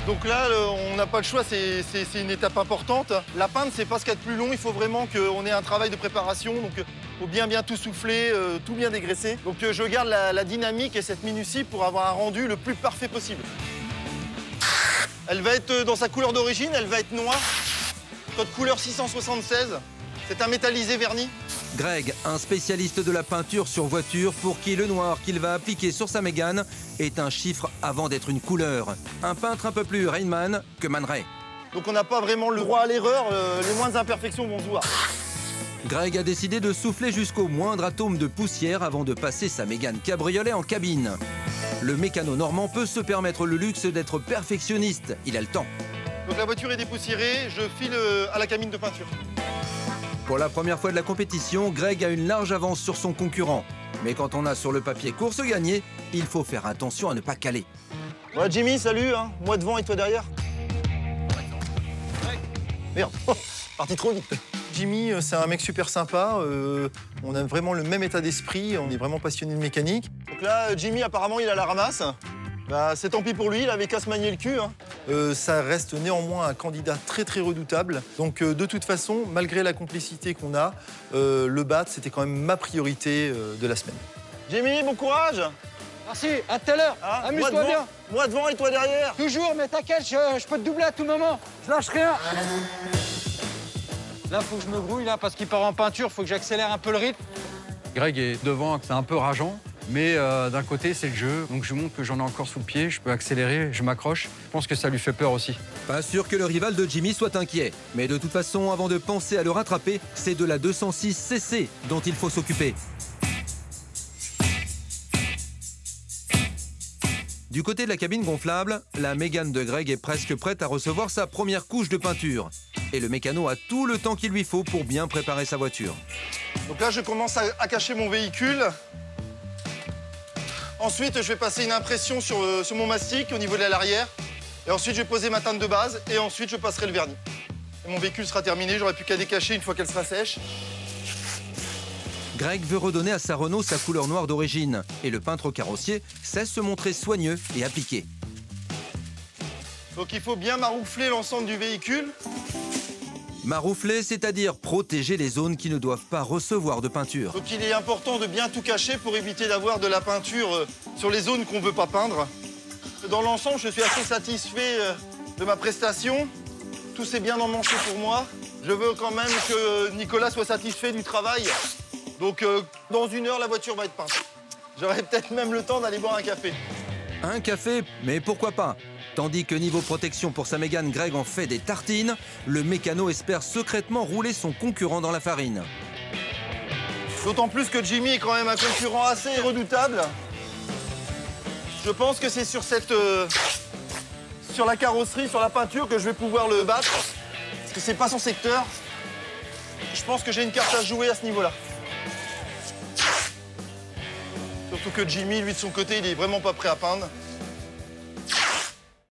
Donc là, on n'a pas le choix, c'est une étape importante. La peinte, c'est pas ce qu'il y a de plus long. Il faut vraiment qu'on ait un travail de préparation. Donc, il faut bien tout souffler, tout bien dégraisser. Donc, je garde la dynamique et cette minutie pour avoir un rendu le plus parfait possible. Elle va être dans sa couleur d'origine, elle va être noire. Code couleur 676. C'est un métallisé verni. Greg, un spécialiste de la peinture sur voiture, pour qui le noir qu'il va appliquer sur sa Mégane est un chiffre avant d'être une couleur. Un peintre un peu plus Rainman que Man Ray. Donc on n'a pas vraiment le droit à l'erreur, les moindres imperfections vont se voir. Greg a décidé de souffler jusqu'au moindre atome de poussière avant de passer sa Mégane cabriolet en cabine. Le mécano normand peut se permettre le luxe d'être perfectionniste, il a le temps. Donc la voiture est dépoussiérée, je file à la cabine de peinture. Pour la première fois de la compétition, Greg a une large avance sur son concurrent. Mais quand on a sur le papier course gagnée, il faut faire attention à ne pas caler. Ouais, Jimmy, salut, hein. Moi devant et toi derrière. Merde, parti trop vite. Jimmy, c'est un mec super sympa. On a vraiment le même état d'esprit. On est vraiment passionné de mécanique. Donc là, Jimmy, apparemment, il a la ramasse. Bah, c'est tant pis pour lui, il avait qu'à se manier le cul. Hein. Ça reste néanmoins un candidat très redoutable. Donc de toute façon, malgré la complicité qu'on a, le battre, c'était quand même ma priorité de la semaine. Jimmy, bon courage. Merci, à tout à l'heure. Hein, amuse-toi bien. Moi devant et toi derrière. Toujours, mais t'inquiète, je peux te doubler à tout moment. Je lâche rien. Là, faut que je me grouille, là, parce qu'il part en peinture, faut que j'accélère un peu le rythme. Greg est devant, c'est un peu rageant. Mais d'un côté, c'est le jeu. Donc je montre que j'en ai encore sous le pied, je peux accélérer, je m'accroche. Je pense que ça lui fait peur aussi. Pas sûr que le rival de Jimmy soit inquiet. Mais de toute façon, avant de penser à le rattraper, c'est de la 206 CC dont il faut s'occuper. Du côté de la cabine gonflable, la Mégane de Greg est presque prête à recevoir sa première couche de peinture. Et le mécano a tout le temps qu'il lui faut pour bien préparer sa voiture. Donc là, je commence à cacher mon véhicule. Ensuite, je vais passer une impression sur mon mastic au niveau de l'arrière. Et ensuite, je vais poser ma teinte de base. Et ensuite, je passerai le vernis. Et mon véhicule sera terminé. J'aurai plus qu'à décacher une fois qu'elle sera sèche. Greg veut redonner à sa Renault sa couleur noire d'origine. Et le peintre carrossier sait se montrer soigneux et appliqué. Donc il faut bien maroufler l'ensemble du véhicule. Maroufler, c'est-à-dire protéger les zones qui ne doivent pas recevoir de peinture. Donc il est important de bien tout cacher pour éviter d'avoir de la peinture sur les zones qu'on ne veut pas peindre. Dans l'ensemble, je suis assez satisfait de ma prestation. Tout s'est bien emmanché pour moi. Je veux quand même que Nicolas soit satisfait du travail. Donc dans 1 heure, la voiture va être peinte. J'aurai peut-être même le temps d'aller boire un café. Un café, mais pourquoi pas? Tandis que niveau protection pour sa Mégane, Greg en fait des tartines, le mécano espère secrètement rouler son concurrent dans la farine. D'autant plus que Jimmy est quand même un concurrent assez redoutable. Je pense que c'est sur la carrosserie, sur la peinture que je vais pouvoir le battre. Parce que c'est pas son secteur. Je pense que j'ai une carte à jouer à ce niveau-là. Surtout que Jimmy, lui, de son côté, il est vraiment pas prêt à peindre.